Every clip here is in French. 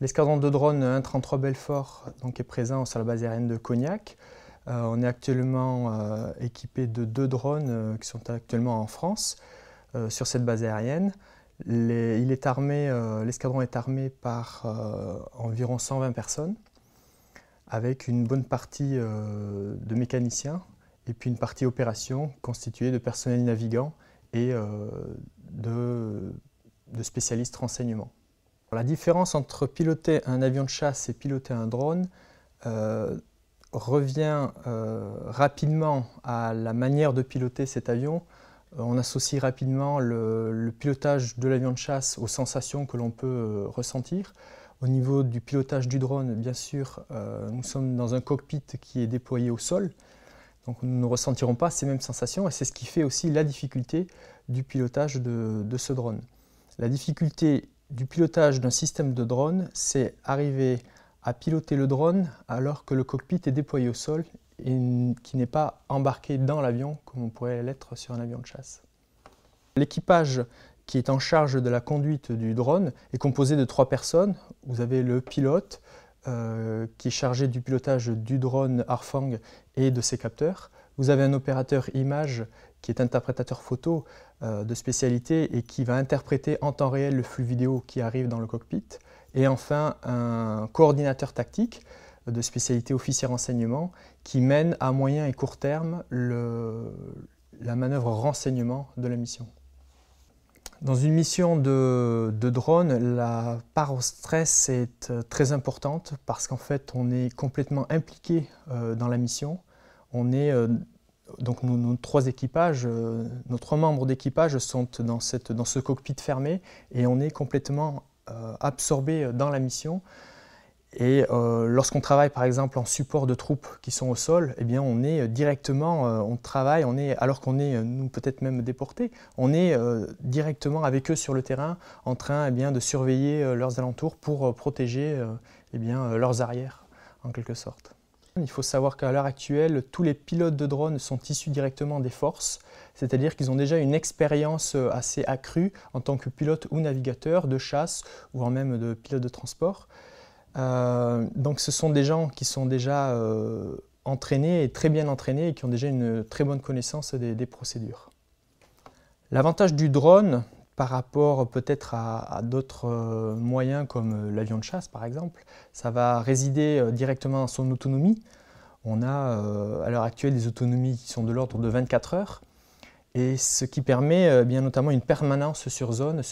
L'escadron de drones 133 Belfort est présent sur la base aérienne de Cognac. On est actuellement équipé de 2 drones qui sont actuellement en France sur cette base aérienne. L'escadron est armé par environ 120 personnes, avec une bonne partie de mécaniciens et puis une partie opération constituée de personnel navigant et de spécialistes renseignement. La différence entre piloter un avion de chasse et piloter un drone revient rapidement à la manière de piloter cet avion. On associe rapidement le pilotage de l'avion de chasse aux sensations que l'on peut ressentir. Au niveau du pilotage du drone, bien sûr, nous sommes dans un cockpit qui est déployé au sol, donc nous ne ressentirons pas ces mêmes sensations et c'est ce qui fait aussi la difficulté du pilotage de ce drone. La difficulté du pilotage d'un système de drone, c'est arriver à piloter le drone alors que le cockpit est déployé au sol et qui n'est pas embarqué dans l'avion comme on pourrait l'être sur un avion de chasse. L'équipage qui est en charge de la conduite du drone est composé de 3 personnes. Vous avez le pilote qui est chargé du pilotage du drone Harfang et de ses capteurs. Vous avez un opérateur image qui est interprétateur photo de spécialité et qui va interpréter en temps réel le flux vidéo qui arrive dans le cockpit. Et enfin, un coordinateur tactique de spécialité officier renseignement qui mène à moyen et court terme la manœuvre renseignement de la mission. Dans une mission de drone, la part au stress est très importante parce qu'en fait on est complètement impliqué dans la mission. Donc nos 3 équipages, nos 3 membres d'équipage sont dans ce cockpit fermé et on est complètement absorbé dans la mission. Et lorsqu'on travaille par exemple en support de troupes qui sont au sol, eh bien on est directement, on travaille, alors qu'on est nous peut-être même déportés, on est directement avec eux sur le terrain en train de surveiller leurs alentours pour protéger leurs arrières en quelque sorte. Il faut savoir qu'à l'heure actuelle, tous les pilotes de drones sont issus directement des forces, c'est-à-dire qu'ils ont déjà une expérience assez accrue en tant que pilote ou navigateur de chasse ou même de pilote de transport. Donc ce sont des gens qui sont déjà entraînés et très bien entraînés et qui ont déjà une très bonne connaissance des procédures. L'avantage du drone par rapport peut-être à d'autres moyens comme l'avion de chasse par exemple, ça va résider directement dans son autonomie. On a à l'heure actuelle des autonomies qui sont de l'ordre de 24 heures et ce qui permet bien notamment une permanence sur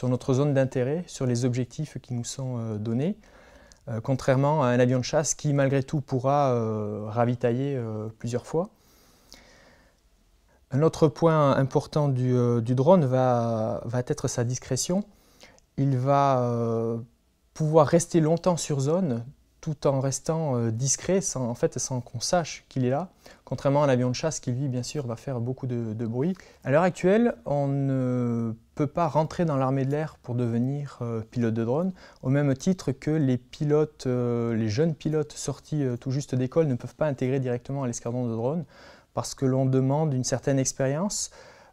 notre zone d'intérêt, sur les objectifs qui nous sont donnés. Contrairement à un avion de chasse qui malgré tout pourra ravitailler plusieurs fois. Un autre point important du drone va être sa discrétion. Il va pouvoir rester longtemps sur zone tout en restant discret, sans qu'on sache qu'il est là, contrairement à un avion de chasse qui lui bien sûr va faire beaucoup de bruit. À l'heure actuelle, on ne peut pas rentrer dans l'armée de l'air pour devenir pilote de drone, au même titre que les pilotes, les jeunes pilotes sortis tout juste d'école ne peuvent pas intégrer directement à l'escadron de drone parce que l'on demande une certaine expérience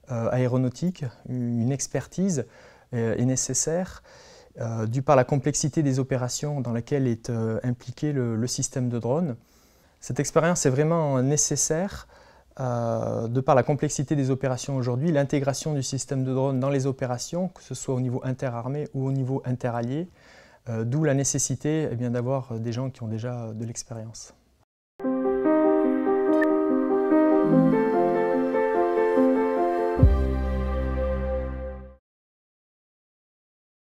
aéronautique, une expertise est nécessaire. Dû par la complexité des opérations dans laquelle est impliqué le système de drone. Cette expérience est vraiment nécessaire de par la complexité des opérations aujourd'hui, l'intégration du système de drone dans les opérations, que ce soit au niveau interarmé ou au niveau interallié, d'où la nécessité d'avoir des gens qui ont déjà de l'expérience.